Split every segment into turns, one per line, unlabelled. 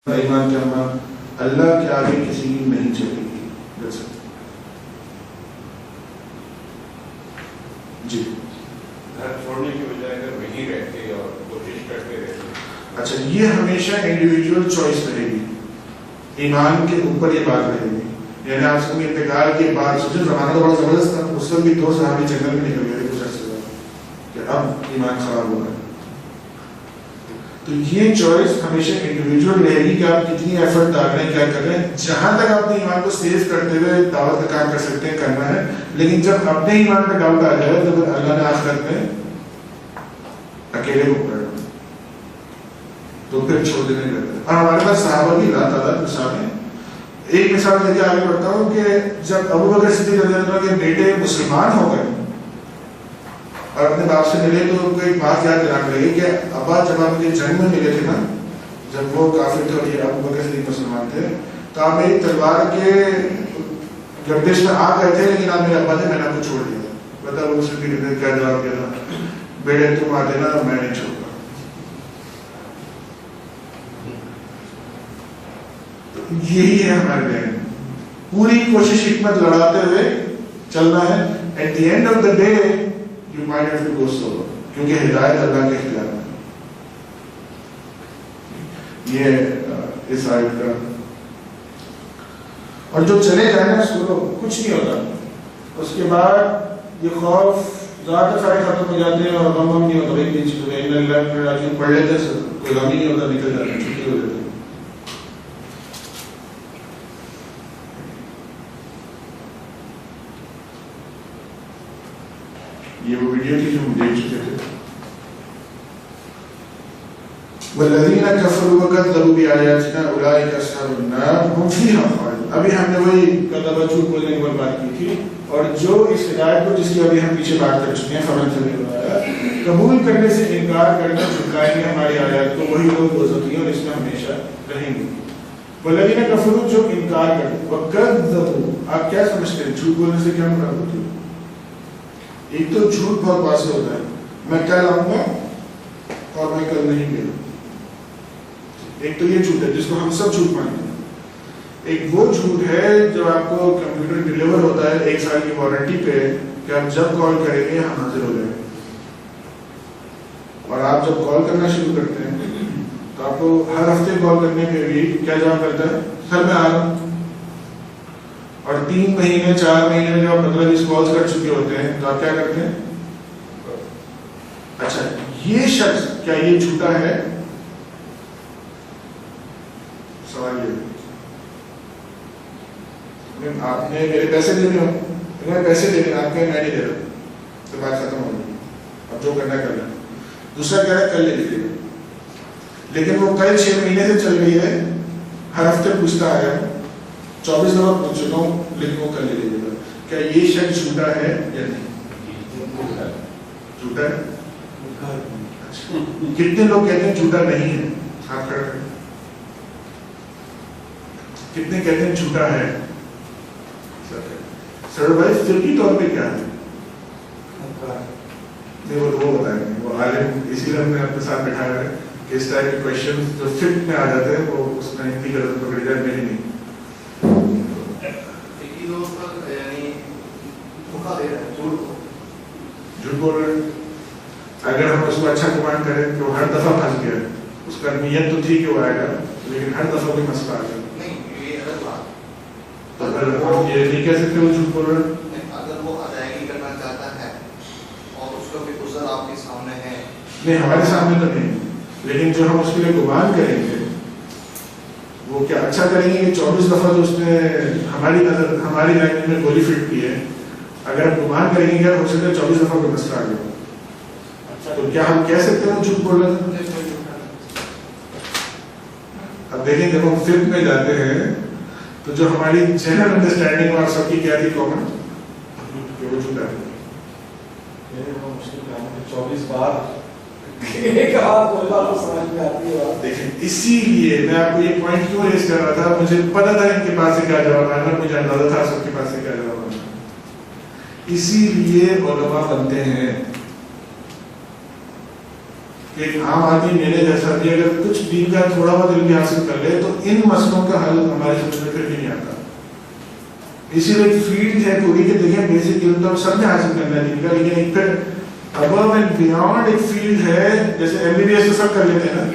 ایمان کا ہم اللہ کے آگے کسی کی نہیں چلے گی. جی
گھر چھوڑنے کی بجائے اگر وہیں رہتے اور کوشش کرتے رہتے.
اچھا، یہ ہمیشہ انڈیویجول چوائس رہے گی، ایمان کے اوپر یہ بات رہے گی. یعنی آپ سب انتقال کے بعد سوچیں زمانہ تو بڑا زبردست تھا، اس وقت بھی 2 صحابی جنگل میں نکل گئے کچھ عرصے بعد کہ اب ایمان خراب ہو رہا ہے. تو یہ چوائس ہمیشہ انڈیویجول رہے گی کہ آپ کتنی ایفرٹ ڈال رہے ہیں، کیا کر رہے ہیں. جہاں تک آپ نے ایمان کو سیو کرتے ہوئے دعوت کا کام کر سکتے ہیں کرنا ہے، لیکن جب اپنے ایمان پہ ڈاؤٹ آ جائے تو پھر اللہ نے آخرت میں اکیلے کو پکڑنا تو پھر چھوڑ دینے لگتا ہے. اور ہمارے پاس صحابہ کی لا تعداد مثالیں. ایک مثال دے کے آگے بڑھتا ہوں کہ جب ابو بکر صدیق رضی اللہ عنہ کے بیٹے مسلمان ہو گئے اور اپنے باپ سے ملے تو ان کو ایک بات یاد دلانے لگی کہ ابا جب آپ مجھے جنگ میں ملے تھے نا، جب وہ کافر تھے اور یہ ابو بکر صدیق مسلمان تھے، تو آپ میری تلوار کے گردش میں آ گئے تھے، لیکن آپ میرے ابا نے آپ کو چھوڑ دیا. بتاؤ اس نے کیا جواب دیا تھا؟ بیٹے تم آ دینا، میں نہیں چھوڑوں گا. یہی ہے ہمارے بہن، پوری کوشش حکمت لڑاتے ہوئے چلنا ہے. At the end of the day you might have to go solo, کیونکہ ہدایت اللہ کے اختیار میں. یہ اس آیت کا. اور جو چلے جائے نا اس کو کچھ نہیں ہوتا، اس کے بعد یہ خوف زیادہ سارے ختم ہو جاتے ہیں اور غم نہیں ہوتا. ایک دن چیز پڑھ لیتے کوئی غم ہی نہیں ہوتا، نکل جاتے ہیں، چھٹی ہو جاتی ہے. یہ وہ ویڈیو تھی جو ہم دیکھ چکے تھے. والذین کفروا وکذبوا بآیاتنا اولئک اصحاب النار هم فیہا خالدون. ابھی ہم نے وہی کذب جھوٹ بولنے کی بات کی تھی، اور جو اس ہدایت کو جس کی ابھی ہم پیچھے بات کر چکے ہیں فمن تبع قبول کرنے سے انکار کرنا جھٹلائیں گے ہماری آیات کو، وہی لوگ دوزخی ہیں اور اس میں ہمیشہ رہیں گے. والذین کفروا جو انکار کرتے وکذبوا، آپ کیا سمجھتے ہیں جھوٹ بولنے سے کیا مراد ہوتی ہے؟ ایک تو جھوٹ بہت واضح ہوتا ہے، میں کل آؤں گا اور میں کل نہیں گیا. ایک تو یہ جھوٹ ہے جس کو ہم سب جھوٹ مانتے ہیں. ایک وہ جھوٹ ہے جو آپ کو کمپیوٹر ڈیلیور ہوتا ہے 1 سال کی وارنٹی پہ کہ آپ جب کال کریں گے ہم حاضر ہو جائیں گے، اور آپ جب کال کرنا شروع کرتے ہیں تو آپ کو ہر ہفتے کال کرنے پہ بھی کیا جواب کرتا ہے؟ سر میں آ رہا ہوں. اور 3 مہینے 4 مہینے میں جب آپ 15-20 کالز کر چکے ہوتے ہیں تو آپ کیا کرتے ہیں؟ اچھا، یہ شخص کیا یہ جھوٹا ہے؟ سوال یہ، آپ نے میرے پیسے دینے ہو، میں پیسے دینے آپ کے میں نہیں دے رہا تو بات ختم ہو گئی، اب جو کرنا کر لیں. دوسرا کہہ رہا ہے کل لے لیجیے گا، لیکن وہ کل 6 مہینے سے چل رہی ہے، ہر ہفتے پوچھتا آیا ہوں، 24 دفعہ پوچھ چکا ہوں، لیکن وہ کر لے لیجیے گا. کیا یہ شخص جھوٹا ہے یا نہیں؟ جھوٹا ہے. کتنے لوگ کہتے ہیں جھوٹا نہیں ہے؟ ہاتھ کھڑا کریں. کتنے کہتے ہیں جھوٹا ہے؟ سر بھائی فقہی طور پہ کیا ہے؟ نہیں وہ بتائیں گے، وہ عالم، اسی لیے ہم نے اپنے ساتھ بٹھایا ہے کہ اس طرح کے کویشچن جو فقہ میں آ جاتے ہیں وہ اس میں ان کی غلط پکڑی جائے، میری نہیں. جھوٹ بول رہے ہیں. اگر ہم اس کو اچھا گمان کریں کہ وہ ہر دفعہ پھنس گیا، اس کا نیت تو تھی کہ وہ آئے گا لیکن ہر دفعہ کوئی مسئلہ آ گیا، تو اگر ہم یہ نہیں کہہ سکتے وہ جھوٹ بول رہے ہیں.
اگر وہ ادائیگی کرنا چاہتا ہے اور اس کا بھی عذر آپ کے سامنے ہے،
نہیں ہمارے سامنے تو نہیں، لیکن جو ہم اس کے لیے گمان کریں گے وہ کیا اچھا کریں گے کہ 24 دفعہ جو اس نے ہماری نظر ہماری لینگویج میں گولی فٹ کی ہے، اگر ہم گمان کریں گے کہ ہو سکتا ہے 24 دفعہ کوئی مسئلہ آ گیا، تو کیا ہم کہہ سکتے ہیں جھوٹ بول رہے ہیں؟ اب دیکھیں جب ہم فقہ میں جاتے ہیں تو جو ہماری جنرل انڈرسٹینڈنگ اور سب کی کیا تھی کامن کہ وہ جھوٹا ہے.
24 بار ایک بات بولنا تو سمجھ میں آتی ہے.
دیکھیں اسی لیے میں آپ کو یہ پوائنٹ کیوں ریز کر رہا تھا، مجھے پتا تھا ان کے پاس سے کیا جواب آنا، مجھے اندازہ تھا سب کے پاس سے کیا جواب آنا. اسی لیے علماء بنتے ہیں کہ ایک عام آدمی میرے جیسا بھی اگر کچھ دین کا تھوڑا بہت علم حاصل کر لے تو ان مسئلوں کا حل ہمارے سمجھ میں پھر بھی نہیں آتا. اسی لیے ایک فیلڈ ہے پوری کہ دیکھیں بیسک علم تو سب نے حاصل کرنا ہے دین کا, لیکن ایک پھر ابو اینڈ بیانڈ ایک فیلڈ ہے. جیسے ایم بی بی ایس تو سب کر لیتے ہیں نا,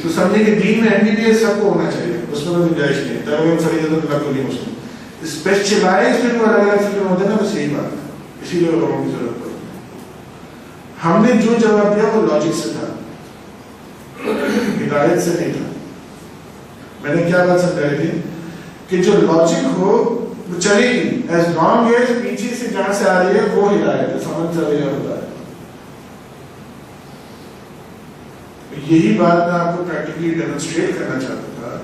تو سمجھے کہ دین میں ایم بی بی ایس سب کو ہونا چاہیے, اس میں کوئی گنجائش نہیں ہے. تب فریضہ اللہ کو نہیں مسلم اسپیشلائز میں الگ الگ فیلڈ ہوتے ہیں نا, بس یہی بات ہے. اسی لیے علماء کی ضرورت پڑتی ہے. ہم نے جو جواب دیا وہ لاجک سے تھا, ہدایت سے نہیں تھا. میں نے کیا بات سمجھائی تھی کہ جو لاجک ہو وہ چلے گی ایز لانگ ایز پیچھے سے جہاں سے آ رہی ہے وہ ہدایت ہے, سمجھ چل رہی ہوتا ہے. یہی بات میں آپ کو پریکٹیکلی ڈیمونسٹریٹ کرنا چاہتا تھا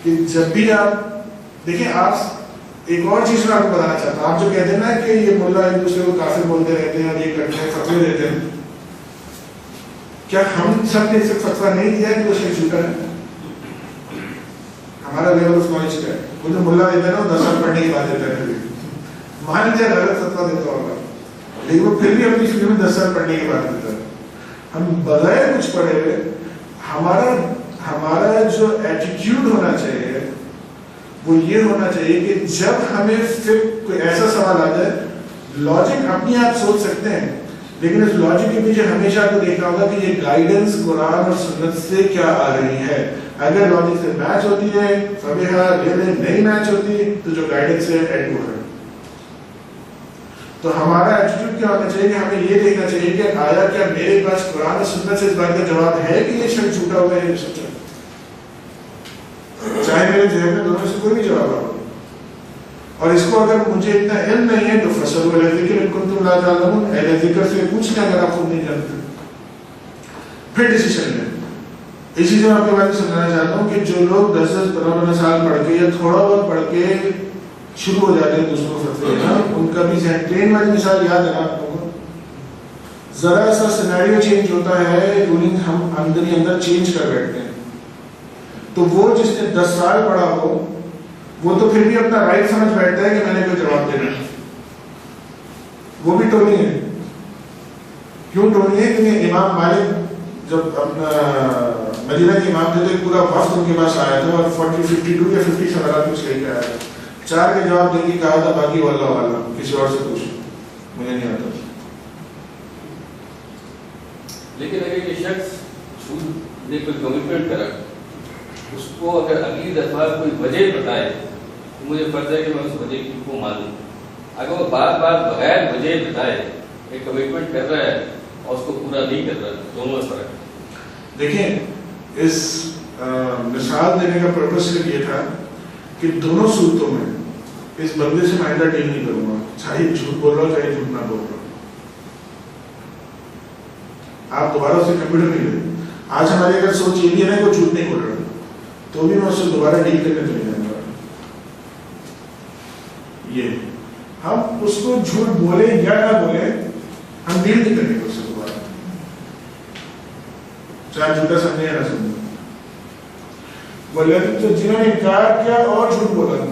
کہ جب بھی آپ دیکھیں, آپ ایک اور چیز میں آپ کو بتانا چاہتا ہوں. آپ جو کہتے ہیں نا کہ یہ ملا ایک دوسرے کو کافر بولتے رہتے ہیں اور یہ کرتے ہیں, فتوے دیتے ہیں, کیا ہم سب نے صرف فتوا نہیں دیا کہ وہ شیخ جھوٹا ہے؟ ہمارا لیول آف نالج کیا ہے؟ وہ جو ملا دیتا ہے نا وہ 10 سال پڑھنے کی بات دیتا ہے, مان لیجیے غلط فتوا دیتا ہوگا, لیکن وہ پھر بھی اپنی فکر میں 10 سال پڑھنے کی بات دیتا ہے. ہم بغیر کچھ پڑھے ہوئے ہمارا جو ایٹیٹیوڈ ہونا چاہیے وہ یہ ہونا چاہیے کہ جب ہمیں پھر کوئی ایسا سوال آ جائے, لاجک اپنی آپ سوچ سکتے ہیں, لیکن اس لاجک کے پیچھے ہمیشہ آپ کو دیکھنا ہوگا کہ یہ گائیڈنس قرآن اور سنت سے کیا آ رہی ہے. اگر لاجک سے میچ ہوتی ہے فبیہا, نہیں میچ ہوتی تو جو گائیڈنس ہے ایڈمور ہے. تو ہمارا ایٹیٹیوڈ کیا ہونا چاہیے کہ ہمیں یہ دیکھنا چاہیے کہ آیا کیا میرے پاس قرآن اور سنت سے اس بات کا جواب ہے کہ یہ شخص جھوٹا ہوا ہے یا سچا, چاہے میرے ذہن میں دونوں سے کوئی بھی جواب آ. اور اس کو اگر مجھے اتنا علم نہیں ہے تو فصل اہل ذکر ان کنتم لا تعلمون, اہل ذکر سے پوچھنا اگر آپ خود نہیں جانتے, پھر ڈیسیشن لیں. اسی سے میں آپ کے بارے میں سمجھانا چاہتا ہوں کہ جو لوگ 10-15 سال پڑھ کے یا تھوڑا بہت پڑھ کے شروع ہو جاتے ہیں دوسروں کو فتوے دینا, ان کا بھی ذہن ٹرین والی مثال یاد ہے نا آپ لوگوں کو, ذرا سا سینیریو چینج ہوتا ہے, رولنگ ہم اندر ہی اندر چینج کر بیٹھتے ہیں. تو وہ جس نے 10 سال پڑھا ہو وہ تو پھر بھی اپنا رائٹ سمجھ بیٹھتا ہے کہ میں نے کوئی جواب دینا. وہ بھی ٹونی ہے. کیوں ٹونی ہے؟ کیونکہ امام مالک جب اپنا مدینہ کے امام تھے تو ایک پورا وفد ان کے پاس آیا تھا اور 52 یا 50 سوالات کچھ کہیں آیا تھا. 4 کے جواب دیں گے, کہا تھا باقی واللہ والا, کسی اور سے پوچھ, مجھے نہیں آتا.
لیکن اگر یہ شخص جھوٹ نے کوئی کمٹمنٹ کرا, اس کو اگر اگلی دفعہ کوئی وجہ بتائے تو مجھے فرض ہے کہ میں اس وجہ کو مانوں. اگر وہ بار بار بغیر وجہ بتائے ایک کمٹمنٹ کر رہا ہے اور اس کو پورا نہیں کر رہا, دونوں میں فرق ہے. دیکھیں,
اس مثال دینے کا پرپس صرف یہ تھا کہ دونوں صورتوں میں اس بندے سے میں آئندہ ڈیل نہیں کروں گا, چاہے جھوٹ بول رہا ہوں چاہے جھوٹ نہ بول رہا ہوں. آپ دوبارہ اسے کمپیوٹر نہیں لیں. آج ہماری اگر سوچ یہ بھی ہے نا کہ وہ جھوٹ نہیں بول رہا تو بھی میں اس سے دوبارہ ڈیل کرنے چلے جاؤں گا. یہ ہم اس کو جھوٹ بولے یا نہ بولے, ہم ڈیل نہیں کریں گے اس سے دوبارہ, چاہے جھوٹا سمجھے یا نہ سمجھے. بولے تو جنہوں نے انکار کیا اور جھوٹ بولا.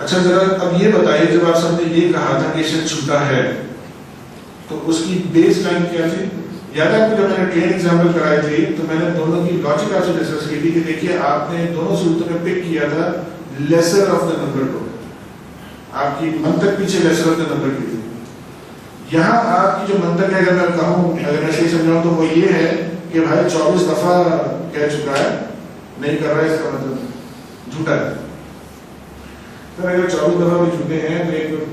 اچھا ذرا اب یہ بتائیے, جب آپ سب نے یہ کہا تھا کہ شخص جھوٹا ہے تو اس کی بیس لائن کیا تھی؟ یاد ہے آپ کو جب میں نے ٹرین ایگزامپل کرائی تھی تو میں نے دونوں کی لاجک آپ سے ڈسکس کی تھی کہ دیکھیے آپ نے دونوں صورتوں میں پک کیا تھا لیسر آف دا نمبر کو, آپ کی منطق پیچھے لیسر آف دا نمبر کی تھی. یہاں آپ کی جو منطق ہے, اگر میں کہوں, اگر میں صحیح سمجھاؤں تو وہ یہ ہے کہ بھائی 24 دفعہ کہہ چکا ہے, نہیں کر رہا ہے, اس کا مطلب جھوٹا ہے. سر اگر 24 دفعہ بھی جھوٹے ہیں تو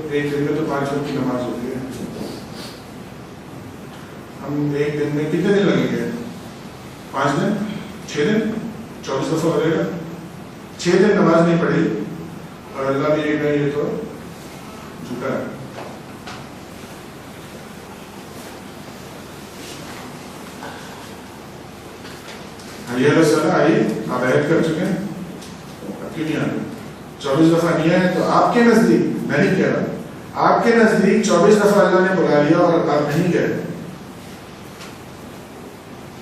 ایک دن میں تو 5 وقت کی نماز ہوتی ہے. ہم ایک دن میں کتنے دن لگیں گے؟ 5 دن, 6 دن, 24 دفعہ ہو جائے گا. 6 دن نماز نہیں پڑھی اور اللہ بھی یہ کہے یہ تو جھوٹا ہے. آئیے آپ عہد کر چکے ہیں, اب کیوں نہیں آتے؟ 24 دفعہ نہیں آئے تو آپ کے نزدیک, میں نہیں کہہ رہا, آپ کے نزدیک 24 دفعہ اللہ نے بلا لیا اور آپ نہیں گئے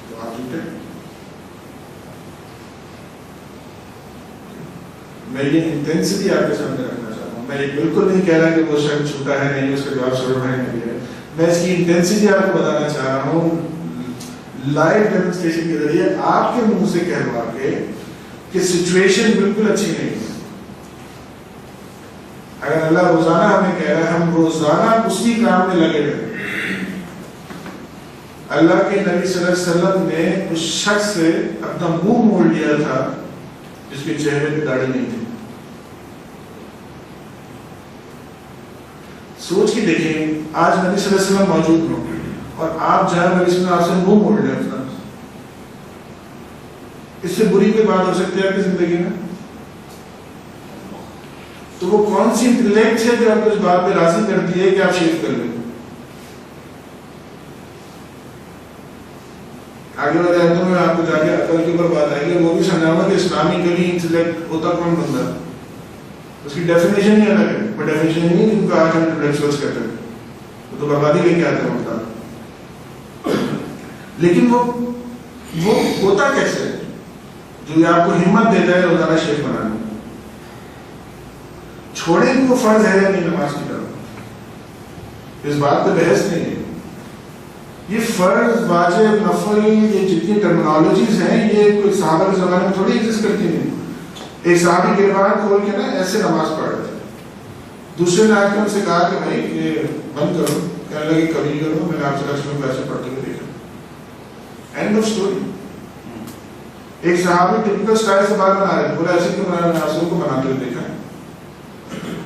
تو آپ جھوٹے. میں یہ انٹینسٹی آپ کے سامنے رکھنا چاہتا ہوں. میں یہ بالکل نہیں کہہ رہا کہ وہ شخص جھوٹا ہے نہیں, اس کا جواب سر بھائی نہیں ہے. میں اس کی انٹینسٹی آپ کو بتانا چاہ رہا ہوں. لائیو ڈیمونسٹریشن کے ذریعے آپ کے منہ سے کہلوا کے کہ سچویشن بالکل اچھی نہیں ہے. اگر اللہ روزانہ ہمیں کہہ رہا ہے ہم روزانہ اسی کام میں لگے رہے. اللہ کے نبی صلی اللہ علیہ وسلم نے اس شخص سے اپنا منہ موڑ لیا تھا جس کے چہرے پہ داڑھی نہیں تھی. سوچ کے دیکھیں آج نبی صلی اللہ علیہ وسلم موجود ہوں اور آپ جہاں نبی صلی اللہ علیہ وسلم آپ سے منہ موڑ لیں اپنا, اس سے بری کوئی بات ہو سکتی ہے آپ کی زندگی میں؟ تو وہ کون سی انٹلیکٹ ہے جو آپ کو اس بات پہ راضی کرتی ہے کہ آپ شیو کر لیں؟ آگے والے آیتوں میں آپ کو جا کے عقل کے اوپر بات آئے گی, وہ بھی سمجھاؤں کہ اسلامکلی انٹلیکٹ ہوتا کون بندہ, اس کی ڈیفینیشن ہی الگ ہے. وہ ڈیفینیشن نہیں جن کو آج ہم انٹلیکچوئلز کہتے ہیں, وہ تو بربادی لے کے آتے ہیں ہوتا. لیکن وہ ہوتا کیسے جو یہ آپ کو ہمت دیتا ہے روزانہ شیخ بنانے میں؟ چھوڑے بھی وہ فرض ہے یا نہیں نماز کی طرف, اس بات پہ بحث نہیں ہے. یہ فرض واجب نفل یہ جتنی ٹرمنالوجیز ہیں یہ کوئی صحابہ کے زمانے میں تھوڑی ایگزسٹ کرتی نہیں. ایک صحابی گریبان کھول کے نا ایسے نماز پڑھ رہے تھے, دوسرے نے آ کے ان سے کہا کہ بھائی یہ بند کرو, کہنے لگے کبھی کرو, میں نے آپ سے رسم کو ایسے پڑھتے ہوئے دیکھا. And of story. ایک صحابی ٹپیکل سٹائل سے بات بنا رہے تھے, بولا ایسے کیوں بنا رہے ہیں, آسوں کو بناتے ہوئے دیکھا.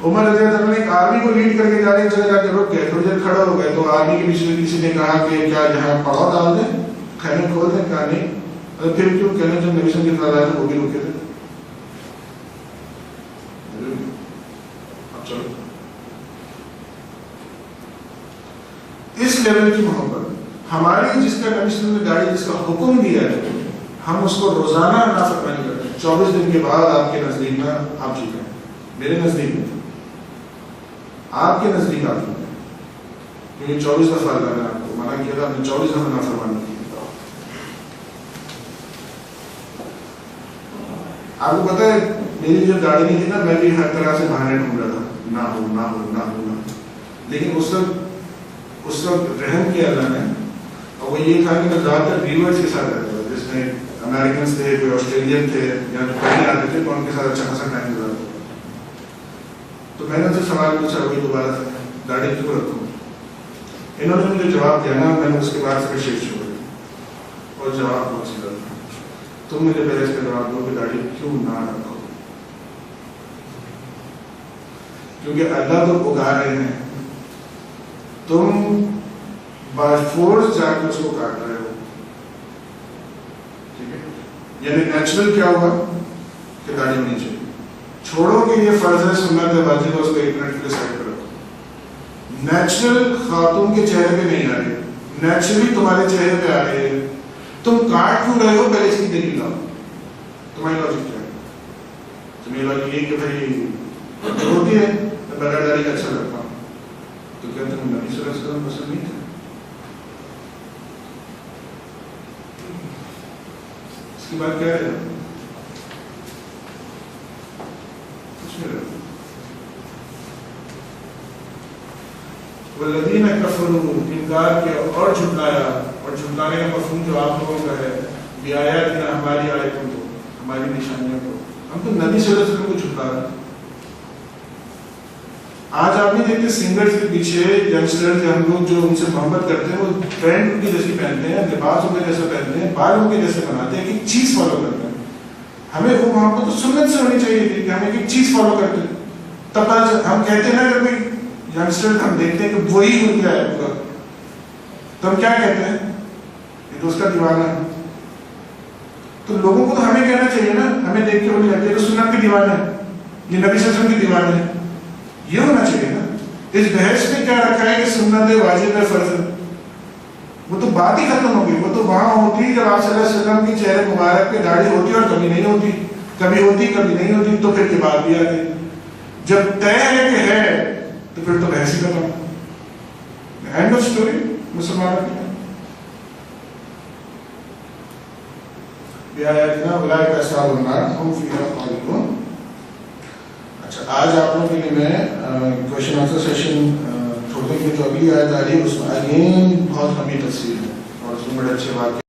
عمر رضی اللہ عنہ ایک آرمی کو لیڈ کر کے جا رہے جگہ جا کے رک گئے, تھوڑی دیر کھڑے ہو گئے تو آرمی کے پیچھے کسی نے کہا کہ کیا یہاں پڑاؤ ڈال دیں, خیمے کھول دیں, کہا نہیں. اور پھر کیوں کہنے جو نبی صلی اللہ علیہ وسلم کے ساتھ وہ بھی رکے تھے. اب چلو اس لیول کی محبت ہماری, جس کا نبی صلی اللہ علیہ وسلم نے گاڑی جس کا حکم دیا ہے ہم اس کو روزانہ نافرمانی کرتے ہیں. 24 دن کے بعد آپ کے نزدیک میں آپ ٹھیک ہیں, میرے نزدیک میں آپ کے نزدیک آپ ٹھیک ہیں, کیونکہ 24 دفعہ اللہ نے آپ کو منع کیا تھا, آپ نے 24 دفعہ نافرمانی کی. آپ کو پتا ہے میری جو گاڑی نہیں تھی نا, میں بھی ہر طرح سے بہانے ڈھونڈ رہا تھا, نہ ہو نہ ہو نہ ہو نہ, لیکن اس وقت رحم کیا اللہ نے, اور وہ یہ تھا کہ میں زیادہ تر ریورس کے ساتھ رہتا تھا, جس میں امریکنس تھے, کوئی آسٹریلین تھے, یا جو پہلے آتے تھے تو ان کے ساتھ اچھا خاصا ٹائم گزارتا تھا. تو میں نے ان سے سوال پوچھا وہی دوبارہ سے گاڑی کیوں رکھوں. انہوں نے مجھے جواب دیا نا, میں نے اس کے بعد سے شیخ چھوڑ دی, اور جواب بہت سیدھا تھا. تم مجھے پہلے اس کا جواب دو کہ گاڑی کیوں نہ رکھو, کیونکہ اللہ تو اگا رہے ہیں, تم بائی فورس جا کے اس کو کاٹ رہے ہو. ٹھیک ہے, یعنی نیچرل کیا ہوگا کہ گاڑی ہونی چاہیے. چھوڑو کہ یہ فرض ہے, سنت ہے, واجب ہے, اس کو 1 منٹ کے لیے سائڈ پر رکھو. نیچرل خاتون کے چہرے پہ نہیں آ رہی, نیچرلی تمہارے چہرے پہ آ رہی ہے, تم کاٹ کیوں رہے ہو, پہلے اس کی دلیل لاؤ. تمہاری لاجک کیا ہے؟ تمہیں لاجک یہ کہ بھائی ہوتی ہے میں بغیر داڑھی کا اچھا لگتا ہوں, تو کیا تم نبی صلی اللہ علیہ وسلم پسند نہیں تھے؟ اس کی بات کیا ہے؟ کچھ نہیں رہا. والذین کفروا, انکار کیا اور جھٹلایا, اور جھٹلانے کا مفہوم جو آپ لوگوں کا ہے, بیااتنا, ہماری آیتوں کو, ہماری نشانیوں کو. ہم تو نبی صلی اللہ علیہ وسلم کو جھٹلا رہے ہیں. آج آپ نہیں دیکھتے سنگرز کے پیچھے ینگسٹر ہم لوگ جو ان سے محبت کرتے ہیں, وہ ٹرینڈ ان کی جیسی پہنتے ہیں, لباس ان کے جیسے پہنتے ہیں, بال ان کے جیسے بناتے ہیں, ایک چیز فالو کرتے ہیں. ہمیں وہ محبت تو سنت سے ہونی چاہیے تھی کہ ہم ایک چیز فالو کرتے ہیں. تب ہم کہتے ہیں نا کہ بھائی ینگسٹر ہم دیکھتے ہیں کہ وہی ہو گیا ہے پورا, تو ہم کیا کہتے ہیں, یہ تو اس کا دیوانہ ہے. تو لوگوں کو تو ہمیں کہنا چاہیے نا, ہمیں دیکھ کے ہونے لگتے ہیں کہ سنت کے دیوانہ ہے, یہ نبی صلی اللہ علیہ وسلم کے دیوانہ ہے, یہ ہونا چاہیے نا. اس بحث میں کیا رکھا ہے کہ سنت ہے, واجب ہے, فرض ہے, وہ تو بات ہی ختم ہو گئی. وہ تو وہاں ہوتی جب آپ صلی اللہ علیہ وسلم کی چہرے مبارک پہ داڑھی ہوتی اور کبھی نہیں ہوتی, کبھی ہوتی کبھی نہیں ہوتی, تو پھر کی بات بھی آ گئی. جب طے ہے کہ ہے تو پھر تو بحث ہی ختم. And of story. مسلمانوں کی بیااتنا اولئک اصحاب النار هم فیہا خالدون. اچھا, آج آپ لوگوں کے لیے میں کوشچن آنسر سیشن چھوڑ دیں گے. جو اگلی آیت آ رہی ہے اس میں اگین بہت لمبی تفصیل ہے اور اس میں بڑے اچھے واقعے